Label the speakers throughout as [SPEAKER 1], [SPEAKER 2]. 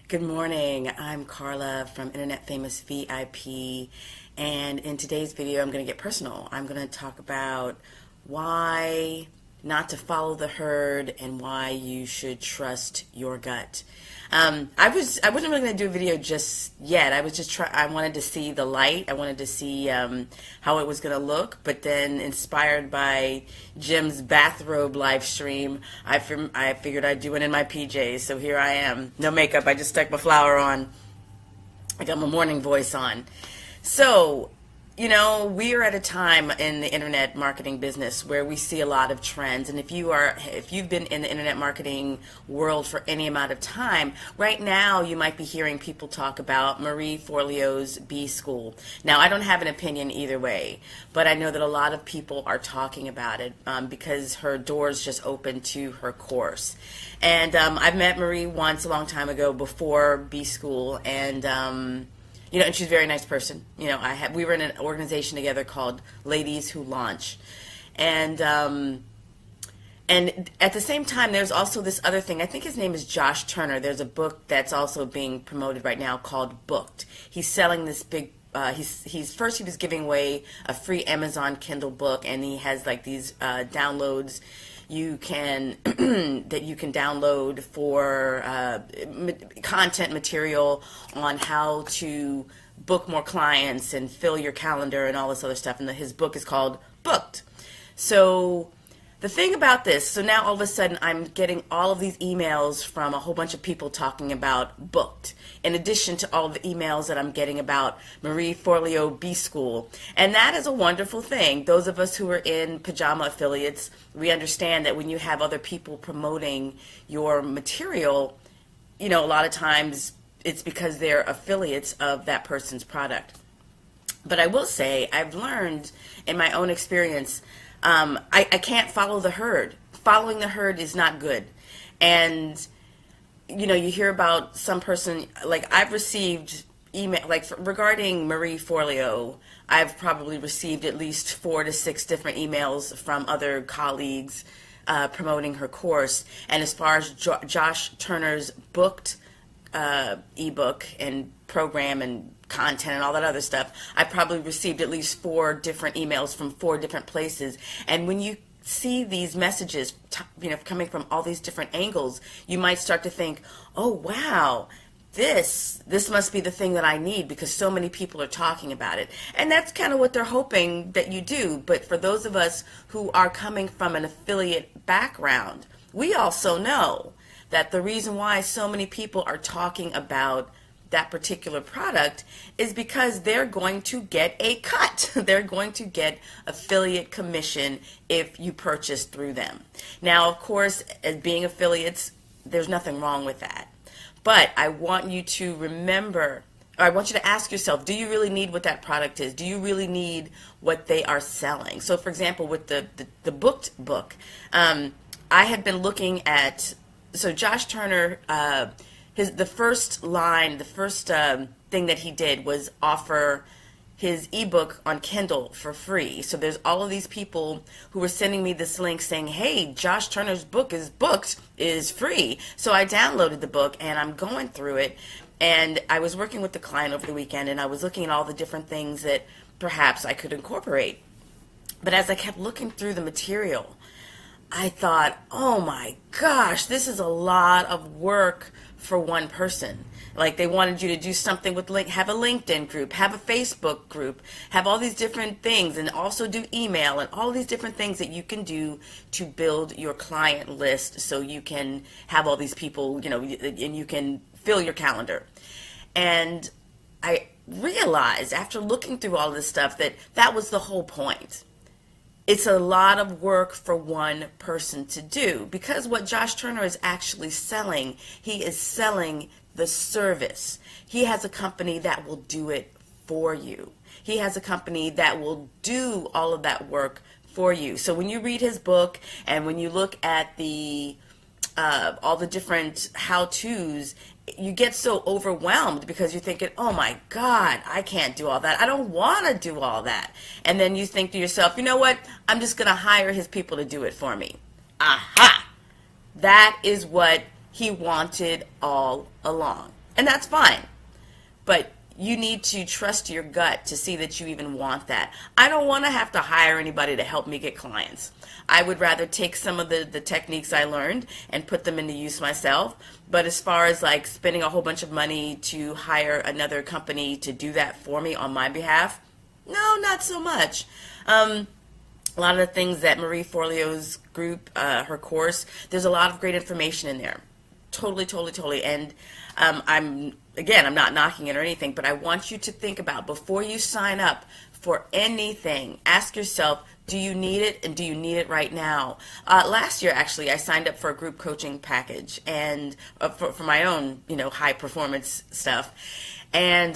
[SPEAKER 1] Good morning. I'm Carla from Internet Famous VIP, and in today's video, I'm going to get personal. I'm going to talk about why not to follow the herd and why you should trust your gut. I wasn't really going to do a video just yet. I wanted to see the light. I wanted to see how it was going to look. But then, inspired by Jim's bathrobe live stream, I figured I'd do it in my PJs. So here I am, no makeup. I just stuck my flower on. I got my morning voice on. So, we are at a time in the internet marketing business where we see a lot of trends. And if you've been in the internet marketing world for any amount of time, right now you might be hearing people talk about Marie Forleo's B School. Now, I don't have an opinion either way, but I know that a lot of people are talking about it because her doors just opened to her course. And I've met Marie once a long time ago before B School, and and she's a very nice person. We were in an organization together called Ladies Who Launch. And at the same time, there's also this other thing. I think his name is Josh Turner. There's a book that's also being promoted right now called Booked. He's selling this big he was giving away a free Amazon Kindle book, and he has like these downloads you can that you can download for content material on how to book more clients and fill your calendar and all this other stuff. And his book is called Booked. So the thing about this, so now all of a sudden I'm getting all of these emails from a whole bunch of people talking about Booked, in addition to all of the emails that I'm getting about Marie Forleo B School. And that is a wonderful thing. Those of us who are in pajama affiliates, we understand that when you have other people promoting your material, a lot of times it's because they're affiliates of that person's product. But I will say, I've learned in my own experience, I can't follow the herd. Following the herd is not good. And, you hear about some person, like I've received email, like regarding Marie Forleo, I've probably received at least 4 to 6 different emails from other colleagues promoting her course. And as far as Josh Turner's Booked ebook and program and content and all that other stuff, I probably received at least 4 different emails from 4 different places. And when you see these messages, coming from all these different angles, you might start to think, oh, wow, this must be the thing that I need because so many people are talking about it. And that's kind of what they're hoping that you do. But for those of us who are coming from an affiliate background, we also know that the reason why so many people are talking about that particular product is because they're going to get a cut. They're going to get affiliate commission if you purchase through them. Now, of course, as being affiliates, there's nothing wrong with that. But I want you to remember, or I want you to ask yourself, do you really need what that product is? Do you really need what they are selling? So, for example, with the Booked book, I had been looking at, so Josh Turner, the first thing that he did was offer his ebook on Kindle for free. So there's all of these people who were sending me this link saying, hey, Josh Turner's book is Booked, is free. So I downloaded the book and I'm going through it. And I was working with the client over the weekend and I was looking at all the different things that perhaps I could incorporate. But as I kept looking through the material, I thought, oh my gosh, this is a lot of work for one person. Like they wanted you to do something with have a LinkedIn group, have a Facebook group, have all these different things, and also do email and all these different things that you can do to build your client list so you can have all these people, and you can fill your calendar. And I realized after looking through all this stuff that was the whole point. It's a lot of work for one person to do because what Josh Turner is actually selling, he is selling the service. He has a company that will do it for you. He has a company that will do all of that work for you. So when you read his book and when you look at all the different how-tos, you get so overwhelmed because you're thinking, oh my God, I can't do all that. I don't want to do all that. And then you think to yourself, you know what? I'm just going to hire his people to do it for me. Aha! That is what he wanted all along. And that's fine. But you need to trust your gut to see that you even want that. I don't want to have to hire anybody to help me get clients. I would rather take some of the techniques I learned and put them into use myself. But as far as like spending a whole bunch of money to hire another company to do that for me on my behalf, no, not so much. A lot of the things that Marie Forleo's group, her course, there's a lot of great information in there. Totally. And I'm not knocking it or anything, but I want you to think about, before you sign up for anything, ask yourself, do you need it, and do you need it right now? Last year, actually, I signed up for a group coaching package and for my own, high performance stuff. And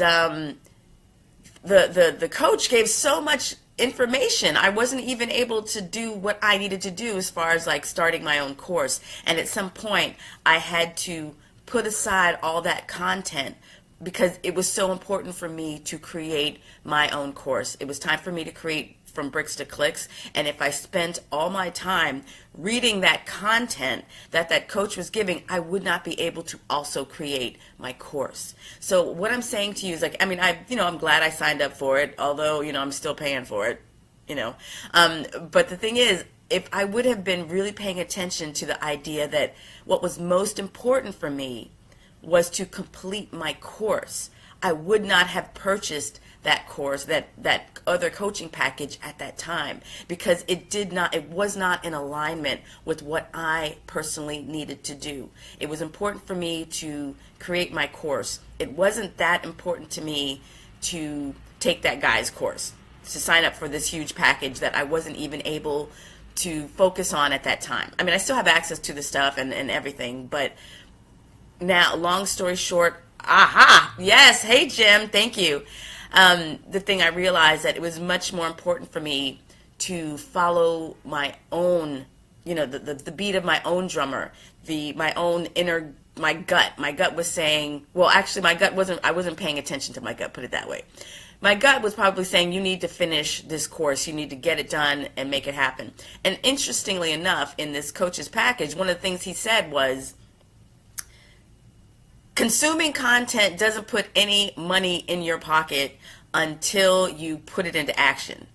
[SPEAKER 1] the coach gave so much information. I wasn't even able to do what I needed to do as far as like starting my own course. And at some point, I had to put aside all that content because it was so important for me to create my own course. It was time for me to create From Bricks to Clicks. And if I spent all my time reading that content that coach was giving, I would not be able to also create my course. So what I'm saying to you is I'm glad I signed up for it, although, I'm still paying for it, But the thing is, if I would have been really paying attention to the idea that what was most important for me was to complete my course, I would not have purchased that course, that other coaching package at that time, because it was not in alignment with what I personally needed to do. It was important for me to create my course. It wasn't that important to me to take that guy's course, to sign up for this huge package that I wasn't even able to focus on at that time. I still have access to the stuff and everything, but now, long story short, yes, hey Jim, thank you. The thing I realized that it was much more important for me to follow my own, the beat of my own drummer, my gut. My gut was saying, well, actually I wasn't paying attention to my gut, put it that way. My gut was probably saying, you need to finish this course. You need to get it done and make it happen. And interestingly enough, in this coach's package, one of the things he said was, consuming content doesn't put any money in your pocket until you put it into action.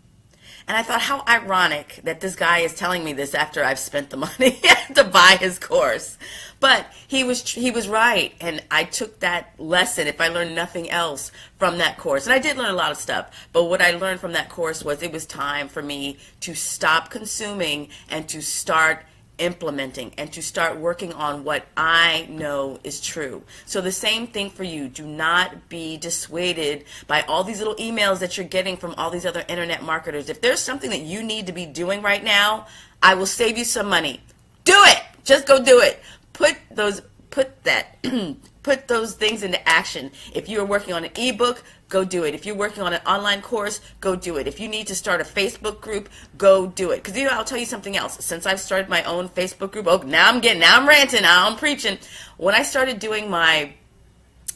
[SPEAKER 1] And I thought, how ironic that this guy is telling me this after I've spent the money to buy his course. But he was right, and I took that lesson, if I learned nothing else, from that course. And I did learn a lot of stuff, but what I learned from that course was it was time for me to stop consuming and to start implementing and to start working on what I know is true. So the same thing for you. Do not be dissuaded by all these little emails that you're getting from all these other internet marketers. If there's something that you need to be doing right now, I will save you some money. Do it. Just go do it. Put those things into action. If you're working on an ebook, go do it. If you're working on an online course, go do it. If you need to start a Facebook group, go do it. Because I'll tell you something else. Since I've started my own Facebook group, now I'm ranting, now I'm preaching. When I started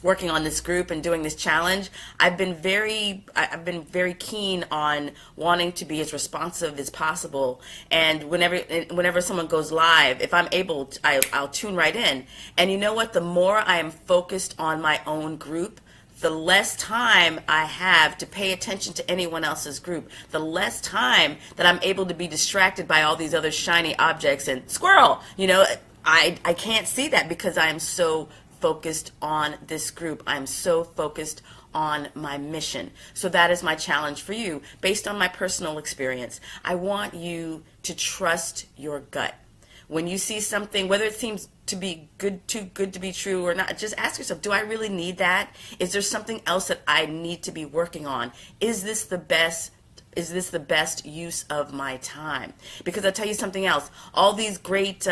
[SPEAKER 1] working on this group and doing this challenge, I've been very keen on wanting to be as responsive as possible. And whenever someone goes live, if I'm able, I'll tune right in. And you know what? The more I am focused on my own group, the less time I have to pay attention to anyone else's group, the less time that I'm able to be distracted by all these other shiny objects and squirrel. I can't see that because I am so focused on this group. I'm so focused on my mission. So that is my challenge for you. Based on my personal experience, I want you to trust your gut. When you see something, whether it seems to be too good to be true or not, just ask yourself, do I really need that? Is there something else that I need to be working on? Is this the best use of my time? Because I'll tell you something else. All these great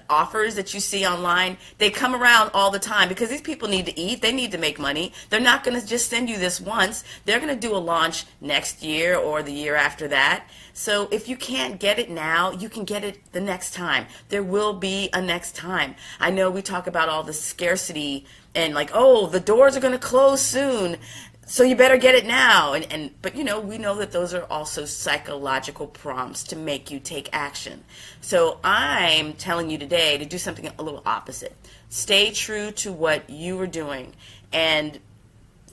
[SPEAKER 1] offers that you see online, they come around all the time because these people need to eat. They need to make money. They're not going to just send you this once. They're going to do a launch next year or the year after that. So if you can't get it now, you can get it the next time. There will be a next time. I know we talk about all the scarcity and the doors are going to close soon, so you better get it now. But we know that those are also psychological prompts to make you take action. So I'm telling you today to do something a little opposite. Stay true to what you are doing and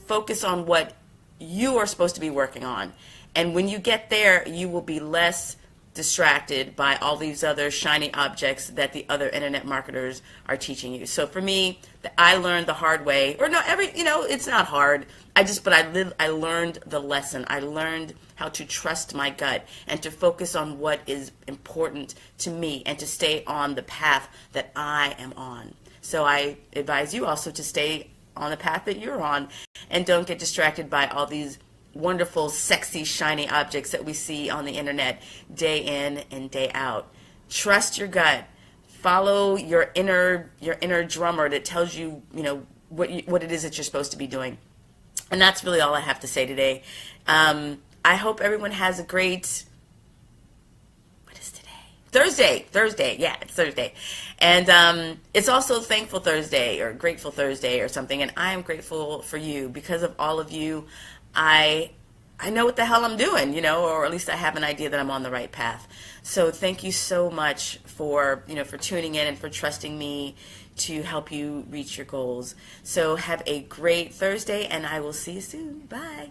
[SPEAKER 1] focus on what you are supposed to be working on. And when you get there, you will be less distracted by all these other shiny objects that the other internet marketers are teaching you. So for me, I learned the hard way, or no, it's not hard. I learned the lesson. I learned how to trust my gut and to focus on what is important to me and to stay on the path that I am on. So I advise you also to stay on the path that you're on and don't get distracted by all these wonderful, sexy, shiny objects that we see on the internet day in and day out. Trust your gut. Follow your inner drummer that tells you, what it is that you're supposed to be doing. And that's really all I have to say today. I hope everyone has a great, what is today? Thursday. Yeah, it's Thursday. And it's also Thankful Thursday or Grateful Thursday or something. And I am grateful for you. Because of all of you, I know what the hell I'm doing, or at least I have an idea that I'm on the right path. So thank you so much for tuning in and for trusting me to help you reach your goals. So have a great Thursday, and I will see you soon. Bye.